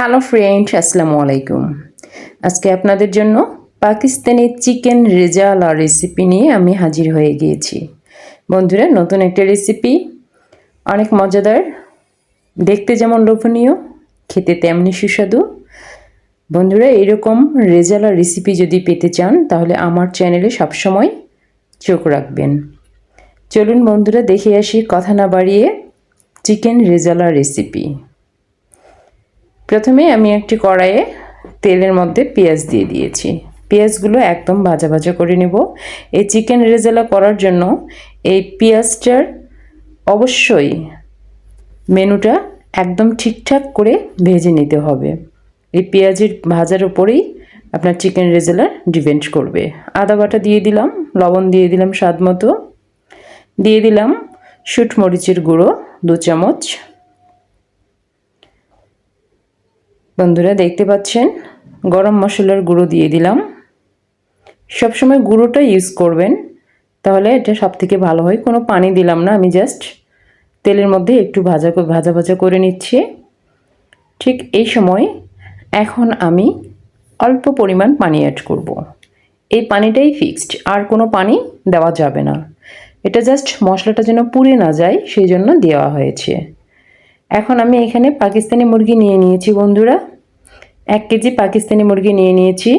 Hello friend, আসসালামু আলাইকুম। আজকে আপনাদের জন্য পাকিস্তানি চিকেন রেজালা রেসিপি নিয়ে আমি হাজির হয়ে গিয়েছি। বন্ধুরা, নতুন একটা রেসিপি, অনেক মজাদার, দেখতে যেমন লোভনীয়, খেতে তেমনি সুস্বাদু। বন্ধুরা, এরকম রেজালা রেসিপি যদি পেতে চান তাহলে আমার চ্যানেলে সবসময় চোখ রাখবেন। চলুন বন্ধুরা, দেখে আসি কথা না বাড়িয়ে চিকেন রেজালা রেসিপি। প্রথমে আমি একটি কড়াইয়ে তেলের মধ্যে পেঁয়াজ দিয়ে দিয়েছি। পেঁয়াজগুলো একদম ভাজা ভাজা করে নেব। এই চিকেন রেজালা করার জন্য এই পেঁয়াজটার অবশ্যই মেনুটা একদম ঠিকঠাক করে ভেজে নিতে হবে। এই পেঁয়াজের ভাজার উপরেই আপনার চিকেন রেজালা ডিপেন্ড করবে। আদা বাটা দিয়ে দিলাম, লবণ দিয়ে দিলাম স্বাদ মতো, দিয়ে দিলাম শুট মরিচের গুঁড়ো 2 চামচ। বন্ধুরা, দেখতে পাচ্ছেন গরম মশলার গুঁড়ো দিয়ে দিলাম। সবসময় গুঁড়োটা ইউজ করবেন, তাহলে এটা সবথেকে ভালো হয়। কোনো পানি দিলাম না, আমি জাস্ট তেলের মধ্যে একটু ভাজা ভাজা করে নিচ্ছি। ঠিক এই সময় এখন আমি অল্প পরিমাণ পানি অ্যাড করব। এই পানিটাই ফিক্সড, আর কোনো পানি দেওয়া যাবে না। এটা জাস্ট মশলাটা যেন পুড়ে না যায় সেই জন্য দেওয়া হয়েছে। এখন আমি এখানে পাকিস্তানি মুরগি নিয়ে নিয়েছি বন্ধুরা। 1 কেজি পাকিস্তানি মুরগি নিয়ে নিয়েছি।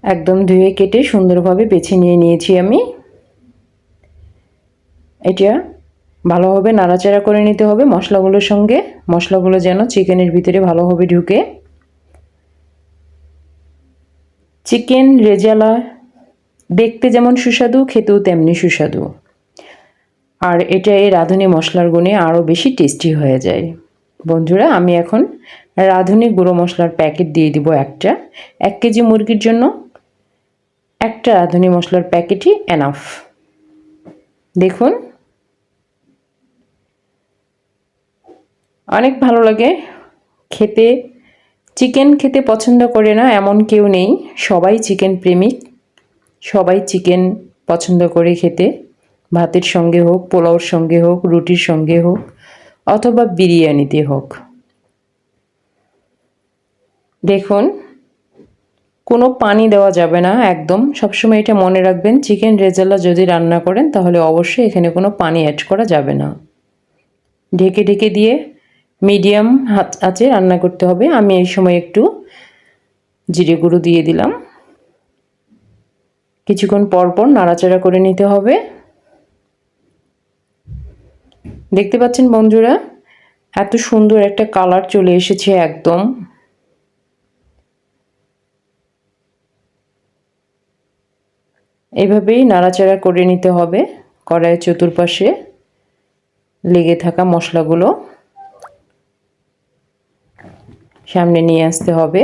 একদম ধুয়ে কেটে সুন্দরভাবে বেছে নিয়েছি আমি। এটা ভালোভাবে নাড়াচাড়া করে নিতে হবে মশলাগুলোর সঙ্গে। মশলাগুলো যেন চিকেনের ভিতরে ভালোভাবে ঢুকে। চিকেন রেজালা দেখতে যেমন সুস্বাদু, খেতেও তেমনি সুস্বাদু। আর এটা এই রাঁধুনি মশলার গুণে আরও বেশি টেস্টি হয়ে যায়। বন্ধুরা, আমি এখন রাঁধুনি গুঁড়ো মশলার প্যাকেট দিয়ে দিব একটা। 1 কেজি মুরগির জন্য একটা রাঁধুনি মশলার প্যাকেটই এনাফ। দেখুন, অনেক ভালো লাগে খেতে। চিকেন খেতে পছন্দ করে না এমন কেউ নেই, সবাই চিকেন প্রেমিক, সবাই চিকেন পছন্দ করে খেতে। ভাতের সঙ্গে হোক, পোলাওর সঙ্গে হোক, রুটির সঙ্গে হোক, অথবা বিরিয়ানিতে হোক। দেখুন, কোনো পানি দেওয়া যাবে না একদম। সবসময় এটা মনে রাখবেন, চিকেন রেজালা যদি রান্না করেন তাহলে অবশ্যই এখানে কোনো পানি অ্যাড করা যাবে না। ঢেকে ঢেকে দিয়ে মিডিয়াম আঁচে রান্না করতে হবে। আমি এই সময় একটু জিরে গুঁড়ো দিয়ে দিলাম। কিছুক্ষণ পর পর নাড়াচাড়া করে নিতে হবে। দেখতে পাচ্ছেন বন্ধুরা, এত সুন্দর একটা কালার চলে এসেছে একদম। এভাবেই নাড়াচাড়া করে নিতে হবে। কড়াইয়ের চতুর্পাশে লেগে থাকা মশলাগুলো সামনে নিয়ে আসতে হবে।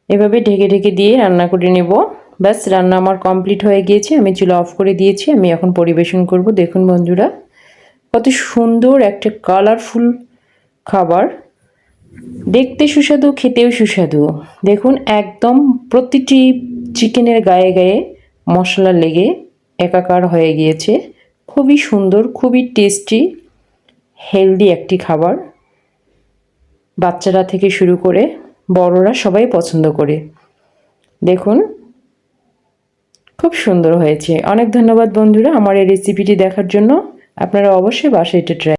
এভাবে ঢেকে ঢেকে দিয়ে রান্না করে নেব। ব্যাস, রান্না আমার কমপ্লিট হয়ে গিয়েছে। আমি চুলা অফ করে দিয়েছি। আমি এখন পরিবেশন করব। দেখুন বন্ধুরা, কত সুন্দর একটা কালারফুল খাবার, দেখতে সুস্বাদু, খেতেও সুস্বাদু। দেখুন, একদম প্রতিটি চিকেনের গায়ে গায়ে মশলা লেগে একাকার হয়ে গিয়েছে। খুবই সুন্দর, খুবই টেস্টি, হেলদি একটি খাবার। বাচ্চারা থেকে শুরু করে বড়রা সবাই পছন্দ করে। দেখুন, খুব সুন্দর হয়েছে। অনেক ধন্যবাদ বন্ধুরা আমার এই রেসিপিটি দেখার জন্য। আপনারা অবশ্যই বাসায় এটা ট্রাই